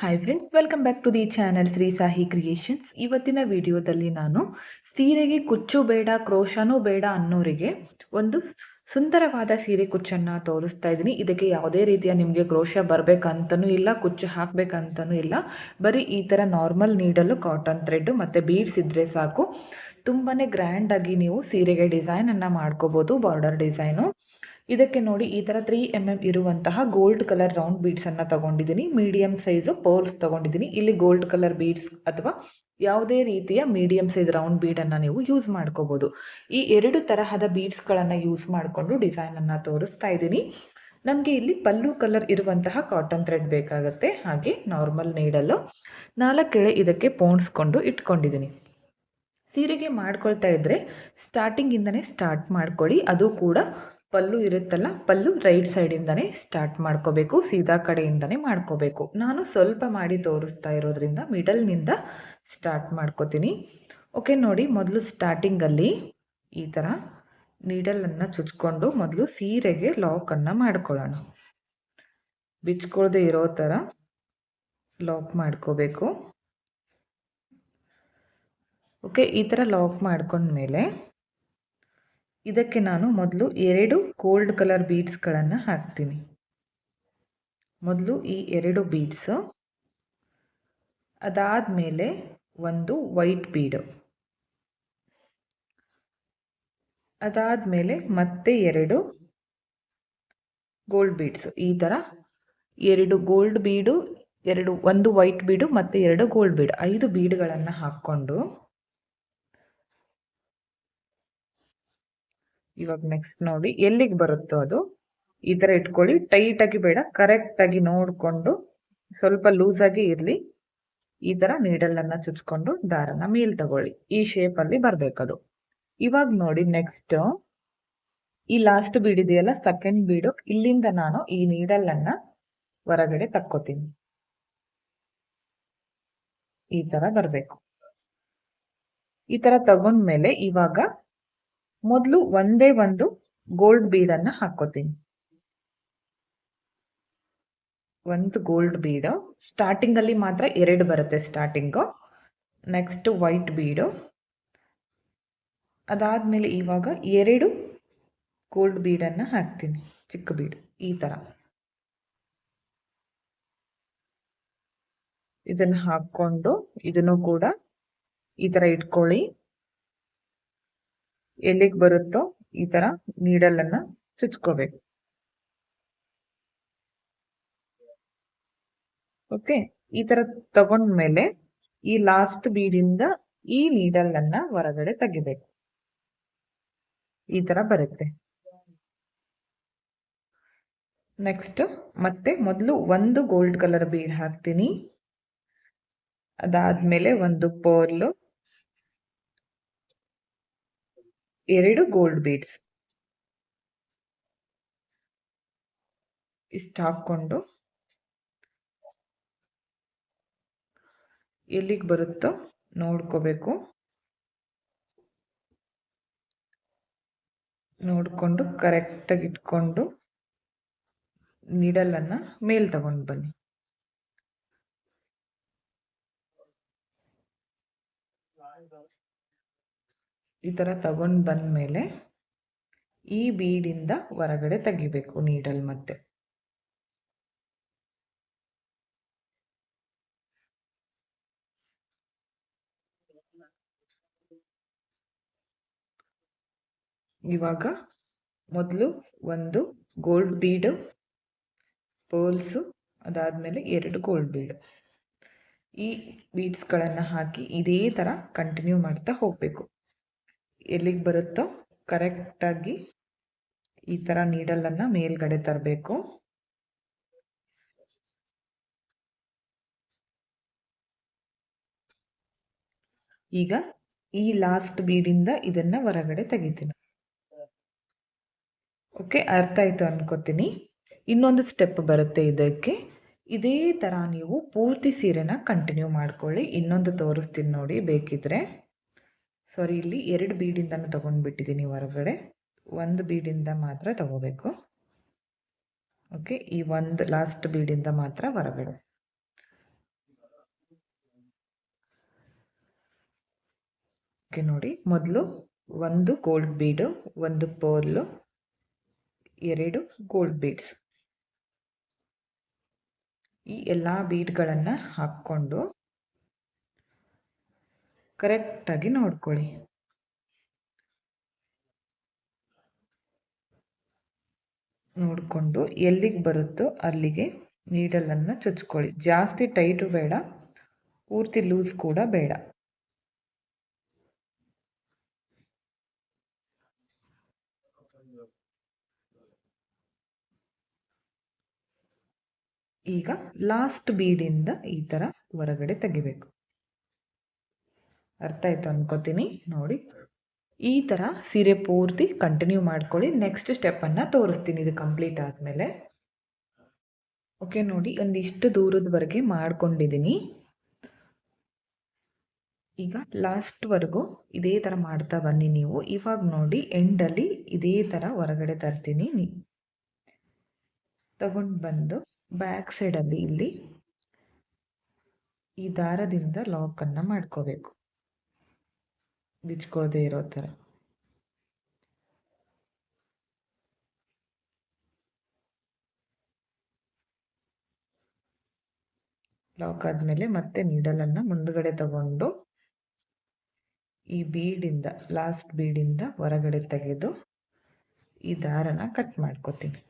Hi friends, welcome back to the channel Shri Sahi creations. ಇವತ್ತಿನ ವಿಡಿಯೋದಲ್ಲಿ ನಾನು ಸೀರೆಗೆ ಕುಚ್ಚು ಬೇಡ, ಕ್ರೋಶನೂ ಬೇಡ ಅನ್ನೋರಿಗೆ ಒಂದು ಸುಂದರವಾದ ಸೀರೆ ಕುಚ್ಚನ್ನು ತೋರಿಸ್ತಾ ಇದ್ದೀನಿ. ಇದಕ್ಕೆ ಯಾವುದೇ ರೀತಿಯ ನಿಮಗೆ ಕ್ರೋಶ ಬರಬೇಕಂತನೂ ಇಲ್ಲ, ಕುಚ್ಚು ಹಾಕಬೇಕಂತನೂ ಇಲ್ಲ. ಬರೀ ಈ ಥರ ನಾರ್ಮಲ್ ನೀಡಲು ಕಾಟನ್ ಥ್ರೆಡ್ ಮತ್ತು ಬೀಡ್ಸ್ ಇದ್ದರೆ ಸಾಕು. ತುಂಬಾ ಗ್ರ್ಯಾಂಡಾಗಿ ನೀವು ಸೀರೆಗೆ ಡಿಸೈನನ್ನು ಮಾಡ್ಕೋಬೋದು, ಬಾರ್ಡರ್ ಡಿಸೈನು. ಇದಕ್ಕೆ ನೋಡಿ ಈ ಥರ 3mm ಇರುವಂತಹ ಗೋಲ್ಡ್ ಕಲರ್ ರೌಂಡ್ ಬೀಡ್ಸನ್ನು ತಗೊಂಡಿದ್ದೀನಿ. ಮೀಡಿಯಮ್ ಸೈಜು ಪರ್ಲ್ಸ್ ತಗೊಂಡಿದ್ದೀನಿ. ಇಲ್ಲಿ ಗೋಲ್ಡ್ ಕಲರ್ ಬೀಡ್ಸ್ ಅಥವಾ ಯಾವುದೇ ರೀತಿಯ ಮೀಡಿಯಮ್ ಸೈಜ್ ರೌಂಡ್ ಬೀಡನ್ನು ನೀವು ಯೂಸ್ ಮಾಡ್ಕೋಬೋದು. ಈ ಎರಡು ತರಹದ ಬೀಡ್ಸ್ಗಳನ್ನು ಯೂಸ್ ಮಾಡಿಕೊಂಡು ಡಿಸೈನನ್ನು ತೋರಿಸ್ತಾ ಇದ್ದೀನಿ. ನಮಗೆ ಇಲ್ಲಿ ಪಲ್ಲು ಕಲರ್ ಇರುವಂತಹ ಕಾಟನ್ ಥ್ರೆಡ್ ಬೇಕಾಗುತ್ತೆ. ಹಾಗೆ ನಾರ್ಮಲ್ ನೀಡಲು 4 ಎಳೆ ಇದಕ್ಕೆ ಪೋಣಿಸ್ಕೊಂಡು ಇಟ್ಕೊಂಡಿದ್ದೀನಿ. ಸೀರೆಗೆ ಮಾಡ್ಕೊಳ್ತಾ ಇದ್ದರೆ ಸ್ಟಾರ್ಟಿಂಗಿಂದನೇ ಸ್ಟಾರ್ಟ್ ಮಾಡ್ಕೊಳ್ಳಿ. ಅದು ಕೂಡ ಪಲ್ಲು ಇರುತ್ತಲ್ಲ, ಪಲ್ಲು ರೈಟ್ ಸೈಡಿಂದನೇ ಸ್ಟಾರ್ಟ್ ಮಾಡ್ಕೋಬೇಕು, ಸೀದಾ ಕಡೆಯಿಂದನೇ ಮಾಡ್ಕೋಬೇಕು. ನಾನು ಸ್ವಲ್ಪ ಮಾಡಿ ತೋರಿಸ್ತಾ ಇರೋದ್ರಿಂದ ಮಿಡಲ್ನಿಂದ ಸ್ಟಾರ್ಟ್ ಮಾಡ್ಕೋತೀನಿ. ಓಕೆ, ನೋಡಿ ಮೊದಲು ಸ್ಟಾರ್ಟಿಂಗಲ್ಲಿ ಈ ಥರ ನೀಡಲನ್ನು ಚುಚ್ಕೊಂಡು ಮೊದಲು ಸೀರೆಗೆ ಲಾಕನ್ನು ಮಾಡ್ಕೊಳ್ಳೋಣ. ಬಿಚ್ಕೊಳ್ಳದೆ ಇರೋ ಥರ ಲಾಕ್ ಮಾಡ್ಕೋಬೇಕು. ಓಕೆ, ಈ ಥರ ಲಾಕ್ ಮಾಡ್ಕೊಂಡ್ಮೇಲೆ ಇದಕ್ಕೆ ನಾನು ಮೊದಲು 2 ಗೋಲ್ಡ್ ಕಲರ್ ಬೀಡ್ಸ್ಗಳನ್ನು ಹಾಕ್ತೀನಿ. ಮೊದಲು ಈ 2 ಬೀಡ್ಸು, ಅದಾದಮೇಲೆ ಒಂದು ವೈಟ್ ಬೀಡು, ಅದಾದಮೇಲೆ ಮತ್ತೆ 2 ಗೋಲ್ಡ್ ಬೀಡ್ಸು. ಈ ಥರ 2 ಗೋಲ್ಡ್ ಬೀಡು, ಒಂದು ವೈಟ್ ಬೀಡು ಮತ್ತು 2 ಗೋಲ್ಡ್ ಬೀಡು, 5 ಬೀಡ್ಗಳನ್ನು ಹಾಕ್ಕೊಂಡು ಇವಾಗ ನೆಕ್ಸ್ಟ್ ನೋಡಿ ಎಲ್ಲಿಗೆ ಬರುತ್ತೋ ಅದು ಈ ಥರ ಇಟ್ಕೊಳ್ಳಿ. ಟೈಟಾಗಿ ಬೇಡ, ಕರೆಕ್ಟಾಗಿ ನೋಡಿಕೊಂಡು ಸ್ವಲ್ಪ ಲೂಸಾಗಿ ಇರಲಿ. ಈ ಥರ ನೀಡಲನ್ನು ಚುಚ್ಕೊಂಡು ದಾರನ ಮೇಲೆ ತಗೊಳ್ಳಿ. ಈ ಶೇಪಲ್ಲಿ ಬರಬೇಕದು. ಇವಾಗ ನೋಡಿ ನೆಕ್ಸ್ಟ್ ಈ ಲಾಸ್ಟ್ ಬೀಡ್ ಇದೆಯಲ್ಲ, ಸೆಕೆಂಡ್ ಬೀಡು, ಇಲ್ಲಿಂದ ನಾನು ಈ ನೀಡಲನ್ನು ಹೊರಗಡೆ ತಕ್ಕೋತೀನಿ. ಈ ಥರ ಬರಬೇಕು. ಈ ಥರ ತಗೊಂಡ್ಮೇಲೆ ಇವಾಗ ಮೊದಲು ಒಂದೇ ಒಂದು ಗೋಲ್ಡ್ ಬೀಡನ್ನು ಹಾಕೋತೀನಿ. ಒಂದು ಗೋಲ್ಡ್ ಬೀಡು ಸ್ಟಾರ್ಟಿಂಗಲ್ಲಿ ಮಾತ್ರ 2 ಬರುತ್ತೆ ಸ್ಟಾರ್ಟಿಂಗು. ನೆಕ್ಸ್ಟ್ ವೈಟ್ ಬೀಡು, ಅದಾದಮೇಲೆ ಇವಾಗ 2 ಗೋಲ್ಡ್ ಬೀಡನ್ನು ಹಾಕ್ತೀನಿ, ಚಿಕ್ಕ ಬೀಡು. ಈ ಥರ ಇದನ್ನು ಹಾಕ್ಕೊಂಡು ಇದನ್ನು ಕೂಡ ಈ ಥರ ಇಟ್ಕೊಳ್ಳಿ. ಎಲ್ಲಿಗೆ ಬರುತ್ತೋ ಈ ಥರ ನೀಡಲನ್ನು ಚುಚ್ಕೋಬೇಕು. ಓಕೆ, ಈ ಥರ ತಗೊಂಡ್ಮೇಲೆ ಈ ಲಾಸ್ಟ್ ಬೀಡಿಂದ ಈ ನೀಡಲನ್ನು ಹೊರಗಡೆ ತೆಗಿಬೇಕು. ಈ ಥರ ಬರುತ್ತೆ. ನೆಕ್ಸ್ಟ್ ಮತ್ತೆ ಮೊದಲು ಒಂದು ಗೋಲ್ಡ್ ಕಲರ್ ಬೀಡ್ ಹಾಕ್ತೀನಿ, ಅದಾದಮೇಲೆ ಒಂದು ಪರ್ಲು, 2 ಗೋಲ್ಡ್ ಬೀಡ್ಸ್, ಇಷ್ಟು ಹಾಕ್ಕೊಂಡು ಎಲ್ಲಿಗೆ ಬರುತ್ತೋ ನೋಡ್ಕೋಬೇಕು. ನೋಡಿಕೊಂಡು ಕರೆಕ್ಟಾಗಿ ಇಟ್ಕೊಂಡು ನೀಡಲನ್ನು ಮೇಲೆ ತಗೊಂಡು ಬನ್ನಿ. ಈ ಥರ ತಗೊಂಡು ಬಂದಮೇಲೆ ಈ ಬೀಡಿಂದ ಹೊರಗಡೆ ತೆಗಿಬೇಕು ನೀಡಲ್. ಮತ್ತೆ ಇವಾಗ ಮೊದಲು ಒಂದು ಗೋಲ್ಡ್ ಬೀಡು, ಪರ್ಲ್ಸು, ಅದಾದಮೇಲೆ 2 ಗೋಲ್ಡ್ ಬೀಡು. ಈ ಬೀಡ್ಸ್ಗಳನ್ನು ಹಾಕಿ ಇದೇ ಥರ ಕಂಟಿನ್ಯೂ ಮಾಡ್ತಾ ಹೋಗಬೇಕು. ಎಲ್ಲಿಗೆ ಬರುತ್ತೋ ಕರೆಕ್ಟಾಗಿ ಈ ಥರ ನೀಡಲನ್ನು ಮೇಲ್ಗಡೆ ತರಬೇಕು. ಈಗ ಈ ಲಾಸ್ಟ್ ಬೀಡಿಂದ ಇದನ್ನು ಹೊರಗಡೆ ತೆಗಿತೀನಿ. ಓಕೆ, ಅರ್ಥ ಆಯಿತು ಅನ್ಕೋತೀನಿ. ಇನ್ನೊಂದು ಸ್ಟೆಪ್ ಬರುತ್ತೆ ಇದಕ್ಕೆ. ಇದೇ ಥರ ನೀವು ಪೂರ್ತಿ ಸೀರೆನ ಕಂಟಿನ್ಯೂ ಮಾಡ್ಕೊಳ್ಳಿ. ಇನ್ನೊಂದು ತೋರಿಸ್ತೀನಿ ನೋಡಿ ಬೇಕಿದ್ರೆ. ಸಾರಿ, ಇಲ್ಲಿ 2 ಬೀಡಿಂದನೂ ತೊಗೊಂಡ್ಬಿಟ್ಟಿದ್ದೀನಿ ಹೊರಗಡೆ. ಒಂದು ಬೀಡಿಂದ ಮಾತ್ರ ತಗೋಬೇಕು. ಓಕೆ, ಈ ಒಂದು ಲಾಸ್ಟ್ ಬೀಡಿಂದ ಮಾತ್ರ ಹೊರಗಡೆ. ಓಕೆ ನೋಡಿ, ಮೊದಲು ಒಂದು ಗೋಲ್ಡ್ ಬೀಡು, ಒಂದು ಪರ್ಲು, 2 ಗೋಲ್ಡ್ ಬೀಡ್ಸ್. ಈ ಎಲ್ಲ ಬೀಡ್ಗಳನ್ನು ಹಾಕ್ಕೊಂಡು ಕರೆಕ್ಟಾಗಿ ನೋಡ್ಕೊಳ್ಳಿ. ನೋಡಿಕೊಂಡು ಎಲ್ಲಿಗೆ ಬರುತ್ತೋ ಅಲ್ಲಿಗೆ ನೀಡಲನ್ನು ಚುಚ್ಕೊಳ್ಳಿ. ಜಾಸ್ತಿ ಟೈಟು ಬೇಡ, ಪೂರ್ತಿ ಲೂಸ್ ಕೂಡ ಬೇಡ. ಈಗ ಲಾಸ್ಟ್ ಬೀಡಿಂದ ಈ ಥರ ಹೊರಗಡೆ ತೆಗಿಬೇಕು. ಅರ್ಥ ಆಯ್ತು ಅನ್ಕೋತೀನಿ. ನೋಡಿ, ಈ ಥರ ಸೀರೆ ಪೂರ್ತಿ ಕಂಟಿನ್ಯೂ ಮಾಡ್ಕೊಳ್ಳಿ. ನೆಕ್ಸ್ಟ್ ಸ್ಟೆಪ್ಪನ್ನು ತೋರಿಸ್ತೀನಿ ಇದು ಕಂಪ್ಲೀಟ್ ಆದಮೇಲೆ. ಓಕೆ ನೋಡಿ, ಒಂದಿಷ್ಟು ದೂರದವರೆಗೆ ಮಾಡ್ಕೊಂಡಿದ್ದೀನಿ. ಈಗ ಲಾಸ್ಟ್ವರೆಗೂ ಇದೇ ಥರ ಮಾಡ್ತಾ ಬನ್ನಿ ನೀವು. ಇವಾಗ ನೋಡಿ, ಎಂಡಲ್ಲಿ ಇದೇ ಥರ ಹೊರಗಡೆ ತರ್ತೀನಿ. ತಗೊಂಡು ಬಂದು ಬ್ಯಾಕ್ ಸೈಡಲ್ಲಿ ಇಲ್ಲಿ ಈ ದಾರದಿಂದ ಲಾಕನ್ನು ಮಾಡ್ಕೋಬೇಕು, ಬಿಚ್ಕೊಳ್ಳದೆ ಇರೋ ಥರ. ಲಾಕ್ ಆದಮೇಲೆ ಮತ್ತೆ ನೀಡಲನ್ನು ಮುಂದುಗಡೆ ತಗೊಂಡು ಈ ಬೀಡಿಂದ, ಲಾಸ್ಟ್ ಬೀಡಿಂದ ಹೊರಗಡೆ ತೆಗೆದು ಈ ದಾರನ ಕಟ್ ಮಾಡ್ಕೋತೀನಿ.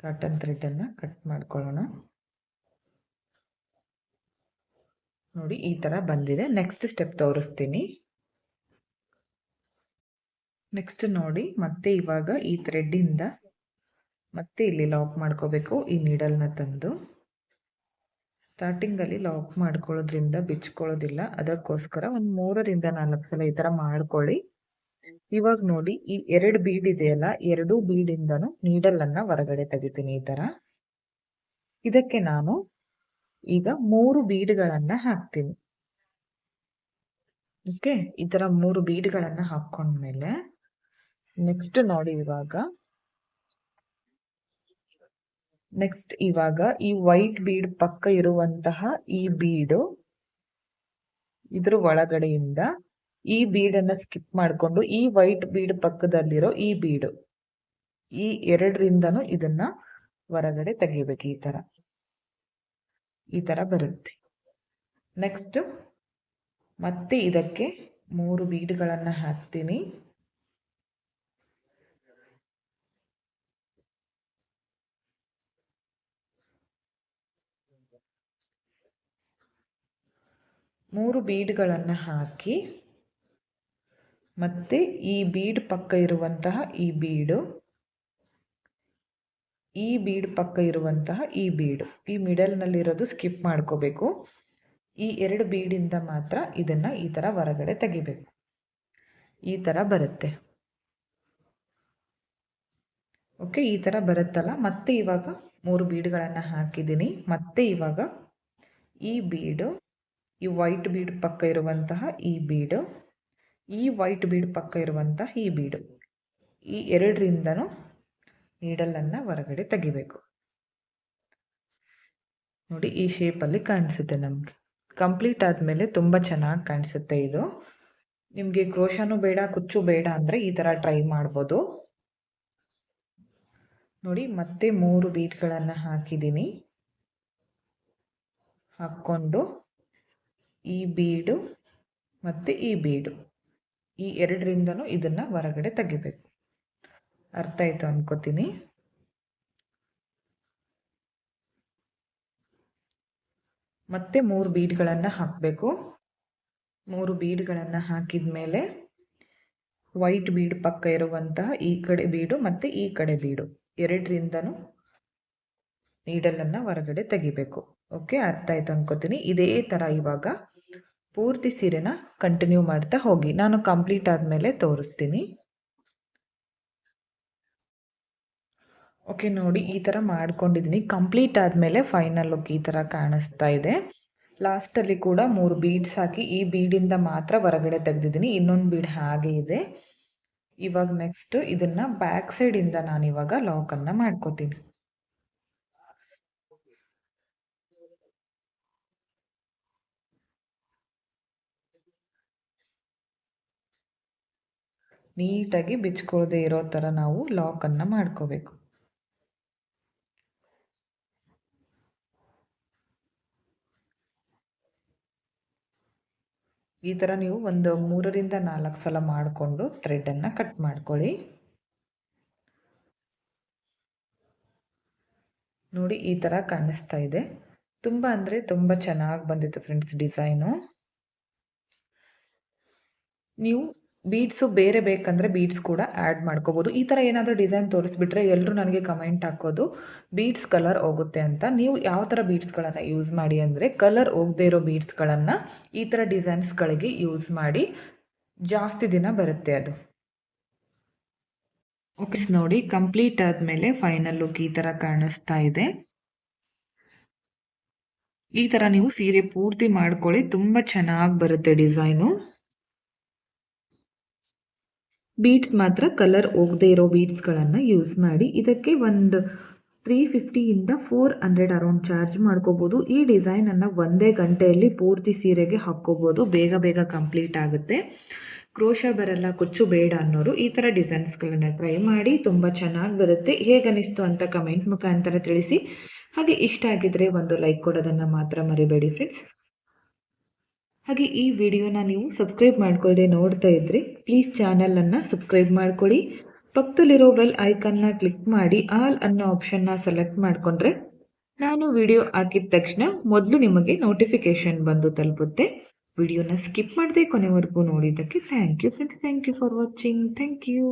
ಕಾಟನ್ ಥ್ರೆಡನ್ನು ಕಟ್ ಮಾಡ್ಕೊಳ್ಳೋಣ. ನೋಡಿ, ಈ ಥರ ಬಂದಿದೆ. ನೆಕ್ಸ್ಟ್ ಸ್ಟೆಪ್ ತೋರಿಸ್ತೀನಿ. ನೆಕ್ಸ್ಟ್ ನೋಡಿ, ಮತ್ತೆ ಇವಾಗ ಈ ಥ್ರೆಡ್ಡಿಂದ ಮತ್ತೆ ಇಲ್ಲಿ ಲಾಕ್ ಮಾಡ್ಕೋಬೇಕು. ಈ ನೀಡಲ್ನ ತಂದು ಸ್ಟಾರ್ಟಿಂಗಲ್ಲಿ ಲಾಕ್ ಮಾಡ್ಕೊಳ್ಳೋದ್ರಿಂದ ಬಿಚ್ಕೊಳ್ಳೋದಿಲ್ಲ, ಅದಕ್ಕೋಸ್ಕರ ಒಂದು 3ರಿಂದ 4 ಸಲ ಈ ಥರ ಮಾಡ್ಕೊಳ್ಳಿ. ಇವಾಗ ನೋಡಿ, ಈ 2 ಬೀಡ್ ಇದೆಯಲ್ಲ, 2 ಬೀಡಿಂದನೂ ನೀಡಲನ್ನು ಹೊರಗಡೆ ತೆಗಿತೀನಿ ಈ ಥರ. ಇದಕ್ಕೆ ನಾನು ಈಗ 3 ಬೀಡ್ಗಳನ್ನು ಹಾಕ್ತೀನಿ. ಓಕೆ, ಈ ಥರ 3 ಬೀಡ್ಗಳನ್ನು ಹಾಕ್ಕೊಂಡ್ಮೇಲೆ ನೆಕ್ಸ್ಟ್ ನೋಡಿ, ಇವಾಗ ಈ ವೈಟ್ ಬೀಡ್ ಪಕ್ಕ ಇರುವಂತಹ ಈ ಬೀಡು, ಇದ್ರ ಒಳಗಡೆಯಿಂದ ಈ ಬೀಡನ್ನು ಸ್ಕಿಪ್ ಮಾಡಿಕೊಂಡು ಈ ವೈಟ್ ಬೀಡ್ ಪಕ್ಕದಲ್ಲಿರೋ ಈ ಬೀಡು, ಈ 2ರಿಂದನೂ ಇದನ್ನ ಹೊರಗಡೆ ತೆಗಿಬೇಕು. ಈ ಥರ ಬರುತ್ತೆ. ನೆಕ್ಸ್ಟ್ ಮತ್ತೆ ಇದಕ್ಕೆ 3 ಬೀಡ್ಗಳನ್ನು ಹಾಕ್ತೀನಿ. ಮೂರು ಬೀಡ್ಗಳನ್ನು ಹಾಕಿ ಮತ್ತೆ ಈ ಬೀಡ್ ಪಕ್ಕ ಇರುವಂತಹ ಈ ಬೀಡು, ಈ ಬೀಡ್ ಪಕ್ಕ ಇರುವಂತಹ ಈ ಬೀಡು, ಈ ಮಿಡಲ್ನಲ್ಲಿರೋದು ಸ್ಕಿಪ್ ಮಾಡ್ಕೋಬೇಕು. ಈ 2 ಬೀಡಿಂದ ಮಾತ್ರ ಇದನ್ನು ಈ ಥರ ಹೊರಗಡೆ ತೆಗಿಬೇಕು. ಈ ಥರ ಬರುತ್ತೆ. ಓಕೆ, ಈ ಥರ ಬರುತ್ತಲ್ಲ. ಮತ್ತೆ ಇವಾಗ 3 ಬೀಡ್ಗಳನ್ನು ಹಾಕಿದ್ದೀನಿ. ಮತ್ತೆ ಇವಾಗ ಈ ಬೀಡು, ಈ ವೈಟ್ ಬೀಡ್ ಪಕ್ಕ ಇರುವಂತಹ ಈ ಬೀಡು, ಈ ವೈಟ್ ಬೀಡ್ ಪಕ್ಕ ಇರುವಂತಹ ಈ ಬೀಡು, ಈ 2ರಿಂದನೂ ನೀಡಲನ್ನು ಹೊರಗಡೆ ತೆಗಿಬೇಕು. ನೋಡಿ, ಈ ಶೇಪಲ್ಲಿ ಕಾಣಿಸುತ್ತೆ ನಮಗೆ. ಕಂಪ್ಲೀಟ್ ಆದಮೇಲೆ ತುಂಬ ಚೆನ್ನಾಗಿ ಕಾಣಿಸುತ್ತೆ ಇದು. ನಿಮಗೆ ಕ್ರೋಶನೂ ಬೇಡ, ಕುಚ್ಚು ಬೇಡ ಅಂದರೆ ಈ ಥರ ಟ್ರೈ ಮಾಡ್ಬೋದು. ನೋಡಿ, ಮತ್ತೆ 3 ಬೀಡ್ಗಳನ್ನು ಹಾಕಿದ್ದೀನಿ. ಹಾಕ್ಕೊಂಡು ಈ ಬೀಡು ಮತ್ತು ಈ ಬೀಡು, ಈ 2ರಿಂದನೂ ಇದನ್ನು ಹೊರಗಡೆ ತೆಗಿಬೇಕು. ಅರ್ಥ ಆಯಿತು ಅನ್ಕೋತೀನಿ. ಮತ್ತೆ 3 ಬೀಡ್ಗಳನ್ನು ಹಾಕಬೇಕು. 3 ಬೀಡ್ಗಳನ್ನು ಹಾಕಿದ ಮೇಲೆ ವೈಟ್ ಬೀಡ್ ಪಕ್ಕ ಇರುವಂತಹ ಈ ಕಡೆ ಬೀಡು ಮತ್ತು ಈ ಕಡೆ ಬೀಡು, 2ರಿಂದನೂ ನೀಡಲನ್ನು ಹೊರಗಡೆ ತೆಗಿಬೇಕು. ಓಕೆ, ಅರ್ಥ ಆಯಿತು ಅನ್ಕೋತೀನಿ. ಇದೇ ಥರ ಇವಾಗ ಪೂರ್ತಿ ಸೀರೆನ ಕಂಟಿನ್ಯೂ ಮಾಡ್ತಾ ಹೋಗಿ. ನಾನು ಕಂಪ್ಲೀಟ್ ಆದಮೇಲೆ ತೋರಿಸ್ತೀನಿ. ಓಕೆ ನೋಡಿ, ಈ ಥರ ಮಾಡ್ಕೊಂಡಿದ್ದೀನಿ. ಕಂಪ್ಲೀಟ್ ಆದಮೇಲೆ ಫೈನಲ್ ಲುಕ್ ಈ ಥರ ಕಾಣಿಸ್ತಾ ಇದೆ. ಲಾಸ್ಟಲ್ಲಿ ಕೂಡ 3 ಬೀಡ್ಸ್ ಹಾಕಿ ಈ ಬೀಡಿಂದ ಮಾತ್ರ ಹೊರಗಡೆ ತೆಗೆದಿದ್ದೀನಿ. ಇನ್ನೊಂದು ಬೀಡ್ ಹಾಗೆ ಇದೆ. ಇವಾಗ ನೆಕ್ಸ್ಟ್ ಇದನ್ನು ಬ್ಯಾಕ್ ಸೈಡಿಂದ ನಾನಿವಾಗ ಲಾಕನ್ನು ಮಾಡ್ಕೋತೀನಿ. ನೀಟಾಗಿ ಬಿಚ್ಕೊಳ್ಳದೆ ಇರೋ ಥರ ನಾವು ಲಾಕನ್ನು ಮಾಡ್ಕೋಬೇಕು. ಈ ಥರ ನೀವು ಒಂದು 3ರಿಂದ 4 ಸಲ ಮಾಡಿಕೊಂಡು ಥ್ರೆಡನ್ನು ಕಟ್ ಮಾಡ್ಕೊಳ್ಳಿ. ನೋಡಿ ಈ ಥರ ಕಾಣಿಸ್ತಾ ಇದೆ. ತುಂಬ ಅಂದರೆ ತುಂಬ ಚೆನ್ನಾಗಿ ಬಂದಿತ್ತು ಫ್ರೆಂಡ್ಸ್ ಡಿಸೈನು. ನೀವು ಬೀಡ್ಸು ಬೇರೆ ಬೇಕಂದರೆ ಬೀಡ್ಸ್ ಕೂಡ ಆ್ಯಡ್ ಮಾಡ್ಕೋಬೋದು. ಈ ಥರ ಏನಾದರೂ ಡಿಸೈನ್ ತೋರಿಸ್ಬಿಟ್ರೆ ಎಲ್ಲರೂ ನನಗೆ ಕಮೆಂಟ್ ಹಾಕೋದು ಬೀಡ್ಸ್ ಕಲರ್ ಹೋಗುತ್ತೆ ಅಂತ. ನೀವು ಯಾವ ಥರ ಬೀಡ್ಸ್ಗಳನ್ನು ಯೂಸ್ ಮಾಡಿ ಅಂದರೆ ಕಲರ್ ಹೋಗದೇ ಇರೋ ಬೀಡ್ಸ್ಗಳನ್ನು ಈ ಥರ ಡಿಸೈನ್ಸ್ಗಳಿಗೆ ಯೂಸ್ ಮಾಡಿ, ಜಾಸ್ತಿ ದಿನ ಬರುತ್ತೆ ಅದು. ಓಕೆ ನೋಡಿ, ಕಂಪ್ಲೀಟ್ ಆದಮೇಲೆ ಫೈನಲ್ ಲುಕ್ ಈ ಥರ ಕಾಣಿಸ್ತಾ ಇದೆ. ಈ ಥರ ನೀವು ಸೀರೆ ಪೂರ್ತಿ ಮಾಡ್ಕೊಳ್ಳಿ, ತುಂಬ ಚೆನ್ನಾಗಿ ಬರುತ್ತೆ ಡಿಸೈನು. ಬೀಡ್ಸ್ ಮಾತ್ರ ಕಲರ್ ಹೋಗದೇ ಇರೋ ಬೀಡ್ಸ್ಗಳನ್ನು ಯೂಸ್ ಮಾಡಿ. ಇದಕ್ಕೆ ಒಂದು 350ಇಂದ 400 ಅರೌಂಡ್ ಚಾರ್ಜ್ ಮಾಡ್ಕೋಬೋದು. ಈ ಡಿಸೈನನ್ನು ಒಂದೇ ಗಂಟೆಯಲ್ಲಿ ಪೂರ್ತಿ ಸೀರೆಗೆ ಹಾಕ್ಕೋಬೋದು, ಬೇಗ ಬೇಗ ಕಂಪ್ಲೀಟ್ ಆಗುತ್ತೆ. ಕ್ರೋಶ ಬರಲ್ಲ, ಕುಚ್ಚು ಬೇಡ ಅನ್ನೋರು ಈ ಥರ ಡಿಸೈನ್ಸ್ಗಳನ್ನು ಟ್ರೈ ಮಾಡಿ, ತುಂಬ ಚೆನ್ನಾಗಿ ಬರುತ್ತೆ. ಹೇಗನಿಸ್ತು ಅಂತ ಕಮೆಂಟ್ ಮುಖಾಂತರ ತಿಳಿಸಿ. ಹಾಗೆ ಇಷ್ಟ ಆಗಿದ್ರೆ ಒಂದು ಲೈಕ್ ಕೊಡೋದನ್ನು ಮಾತ್ರ ಮರಿಬೇಡಿ ಫ್ರೆಂಡ್ಸ್. ಹಾಗೆ ಈ ವಿಡಿಯೋನ ನೀವು ಸಬ್ಸ್ಕ್ರೈಬ್ ಮಾಡ್ಕೊಳ್ಳದೆ ನೋಡ್ತಾ ಇದ್ದರೆ ಪ್ಲೀಸ್ ಚಾನಲನ್ನು ಸಬ್ಸ್ಕ್ರೈಬ್ ಮಾಡ್ಕೊಳ್ಳಿ. ಪಕ್ಕದಲ್ಲಿರೋ ಬೆಲ್ ಐಕನ್ನ ಕ್ಲಿಕ್ ಮಾಡಿ ಆಲ್ ಅನ್ನೋ ಆಪ್ಷನ್ನ ಸೆಲೆಕ್ಟ್ ಮಾಡಿಕೊಂಡ್ರೆ ನಾನು ವಿಡಿಯೋ ಹಾಕಿದ ತಕ್ಷಣ ಮೊದಲು ನಿಮಗೆ ನೋಟಿಫಿಕೇಷನ್ ಬಂದು ತಲುಪುತ್ತೆ. ವಿಡಿಯೋನ ಸ್ಕಿಪ್ ಮಾಡದೆ ಕೊನೆವರೆಗೂ ನೋಡಿದ್ದಕ್ಕೆ thank you friends. Thank you for watching. Thank you.